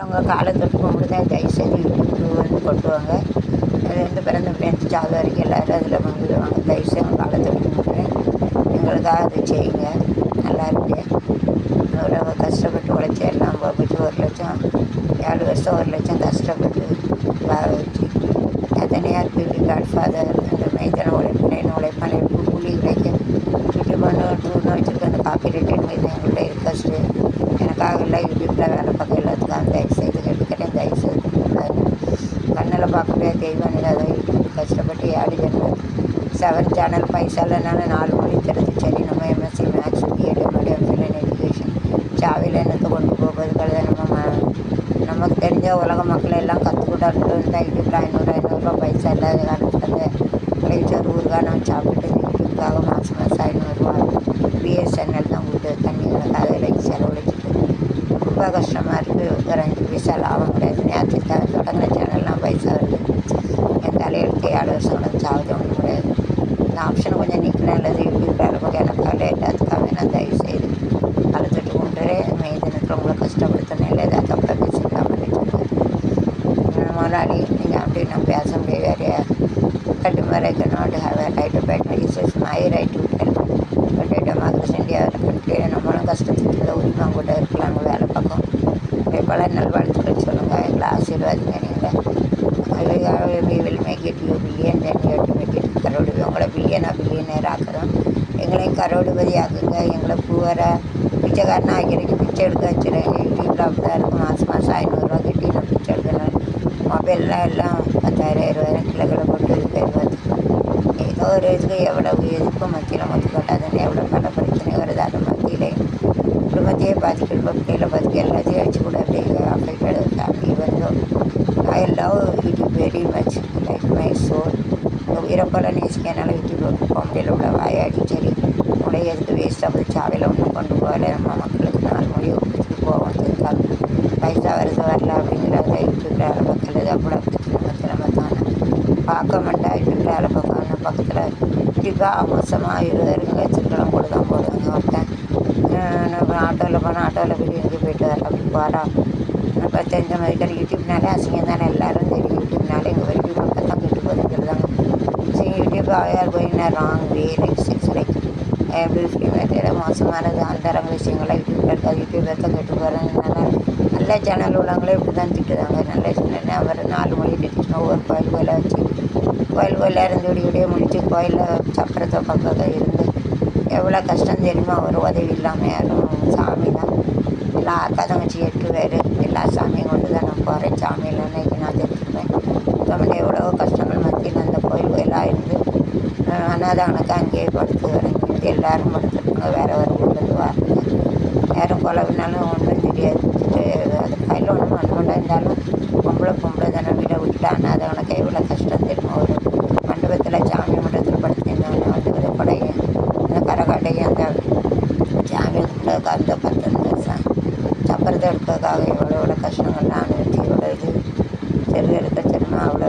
அவங்க காலை தொட்டு கும்பிட்டு தயவுசெய்து யூடியூப்க்கு வந்து கொட்டுவாங்க. அது வந்து பிறந்த பிள்ளைங்க சாவு வரைக்கும் எல்லோரும் அதில் பங்குடுவாங்க. தயவுசெய்து அவங்க காலை தொட்டு கும்பிட்றேன். எங்களுக்காக அதை செய்யுங்க. நல்லா இருக்கு. எவ்வளோ கஷ்டப்பட்டு உழைச்சி எல்லாம் போச்சு. 1,00,000 7 வருஷம் 1,00,000 கஷ்டப்பட்டு வாழ வச்சு எத்தனையார் பியூட்டி காட்ஃபாதர் அந்த மைதன உழைப்பின உழைப்பான கூலி உழைக்க யூடியூப் ஒன்று வச்சுருக்க அந்த காப்பி ரைட் மீது எங்களுடைய ரிக்வஸ்ட்டு எனக்காக எல்லாம் யூடியூப்பில் வேலை பார்க்க எல்லாத்துக்காக தயவுசெய்து கேட்டுக்கிறேன். தயவுசெய்து கண்ணில் பார்க்க முடியாத தெய்வம் அதை யூடியூப் கஷ்டப்பட்டு 7 ஜென்மம் 7 சேனல் பைசா இல்லைனாலும் 4 மொழி தெரிஞ்சு சரி நம்ம MSc maths BEd MEd MPhil education சாவில் என்னத்தை கொண்டு போகிறது கழுத நமக்கு தெரிஞ்ச உலக மக்கள் எல்லாம் கற்றுக்கிட்டு இருந்தால் யூடியூப்பில் 500 பைசா இல்லாத காலத்தில் அந்த கலைச்சோறு ஊருக்காக நம்ம சாப்பிட்டு யூடியூப்காக மாதம் 500 பிஎஸ்என்எல் தான் கொடுத்து தண்ணி கணக்காக விலைக்கு செலவழிச்சிட்டு ரொம்ப கஷ்டமாக இருக்குது. ஒரு 5 பைசா லாபம் கிடையாது. நேற்று தொடங்கின சேனல்லாம் பைசா வருது. என் தலையெழுத்து 7 வருஷம் கூட சாவது ஒன்றும் கிடையாது. இந்த ஆப்ஷன் கொஞ்சம் நீக்கினா அல்லது யூடியூப் வேலை பார்க்க எனக்காக எல்லாத்துக்காக நான் தயவுசெய்து அழுத்துட்டு கொண்டுறே மெய்தினத்தில் உங்களை கஷ்டப்படுத்தினேன். இல்லை ஏதாவது தப்பாக பேசிக்கலாம் பண்ணிட்டு முதலாளி நீங்கள் அப்படி நான் பேச முடியாது. கட்டுமாரி not have a right to pet this is my right to tell but democracy India country நம்மளும் கஷ்டத்துக்கு உரிமை அவங்கள்ட்ட இருக்கலாம். வேலை பார்க்கும் பல நல்வாழ்த்துக்கள் சொல்லுங்கள். எங்களை ஆசீர்வாதிங்க. நீங்கள் we will make it you billion then you have to make it கரோடு. உங்களை பில்லியனர் ஆக்குறோம். எங்களையும் கரோடுபதி ஆக்குங்க. எங்களை பூவரை பிச்சைக்காரனா ஆக்கிறதுக்கு பிச்சை எடுக்க வச்சுருங்க. யூடியூப்பில் அப்படி தான் இருக்கும். மாதம் 500 கட்டி நான் பிச்சை எடுக்கணும். மொபைல்லாம் எல்லாம் 10,000 20,000 கிலோக்களை போட்டு போயிடுவாது. ஏதோ ஒரு இதுக்கு எவ்வளவு எதிர்ப்பு மத்தியில் மொத்தப்பட்டாதுன்னு எவ்வளோ பல பிரச்சனை வருது. அது மத்தியிலே குடும்பத்தையே பாதிக்கிற பிள்ளைகளை பாதிக்க எல்லாத்தையும் வச்சு கூட அப்படியே அஃபெக்டட் ஃபேமிலி வந்தோம். I love YouTube very much like my soul. உயிரை போல நேசிக்கனால யூடியூப் போக முடியல. உள்ள வாயாடி சரி உடைய எதுக்கு வேஸ்ட்டாக போய் சாவையில் ஒன்றும் கொண்டு போகல. நம்ம மக்களுக்கு 4 மொழியை கொடுத்துட்டு போவோம். இருக்காங்க பைசா வருது வரல அப்படிங்கிறத யூடியூப்பில் வேலை பார்க்கறது அவ்வளோ நம்ம தானே பார்க்க மாட்டேன். யூடியூப்பில் வேலை பார்க்கணும். பக்கத்தில் யூடியூப்பாக மோசமாக 20 வச்சுருக்கலாம் போடுவாங்க. ஒருத்தன் ஆட்டோவில் போனால் ஆட்டோவில் போய் எங்கே போயிட்டு வரல அப்படி போகிறோம். இப்போ தெரிஞ்ச மாதிரி யூடியூப்னாலே அசிங்கம் தானே எல்லாரும் தெரியும். யூடியூப்னாலே எங்கள் வரைக்கும் மக்கள் தான் கெட்டு போதுங்கிறதாங்க. சரி யூடியூப் ஆயார் போயின்னா wrong way like sex like எப்படி ஃப்ரீமேட்டே மோசமானது அந்தரங்க விஷயங்கள்லாம் யூடியூப்பில் இருக்காது. யூடியூப்பில் தான் கெட்டு போகிறதுனால நல்ல சேனல் உள்ளவங்களே இப்படி தான் திட்டுதாங்க. நல்ல சேனல் அவர் 4 மொழி திட்டுச்சுன்னா ஒவ்வொரு கோயிலை வச்சு கோயிலாக இருந்து விடிய முடிச்சு கோயிலில் சப்பரத்தை பக்கம் இருந்து எவ்வளோ கஷ்டம் தெரியுமா. ஒரு உதவி இல்லாமல் யாரும் சாமி தான் எல்லா அக்கா தங்கச்சி 8 பேர் எல்லா சாமியும் கொண்டு தான் நான் போகிறேன். சாமியில் இன்னைக்கு நான் தெரிஞ்சுக்குவேன். தமிழ் எவ்வளோ கஷ்டங்கள் மத்தியில் அந்த கோயிலாக இருந்து அனாதானக்கு அங்கேயே படுத்து வரங்கிட்டு எல்லோரும் படுத்துருக்காங்க. வேறு ஒரு ஊர்லேருந்து வாருங்க. யாரும் கொலவினாலும் ஒன்றும் தெரியாது. அது கையில் ஒன்றும் பண்ண மாட்டா இருந்தாலும் பொம்பளை தானே வீட்டை விட்டுட்டு அனாதானக்கு எவ்வளோ கஷ்டம் தெரியுமா. ஒரு மண்டபத்தில் சாமி மண்டபத்தில் படுத்திருந்தாங்க. வந்து கொடையும் அந்த கரகாட்டையும் அந்த சாமி அந்த 10 வருஷம் சப்பரத்தை எடுக்கிறதுக்காக எவ்வளோ கஷ்டங்கள் நான் வச்சு இவ்வளோ இது செல்லு எடுக்க சரிமா அவ்வளோ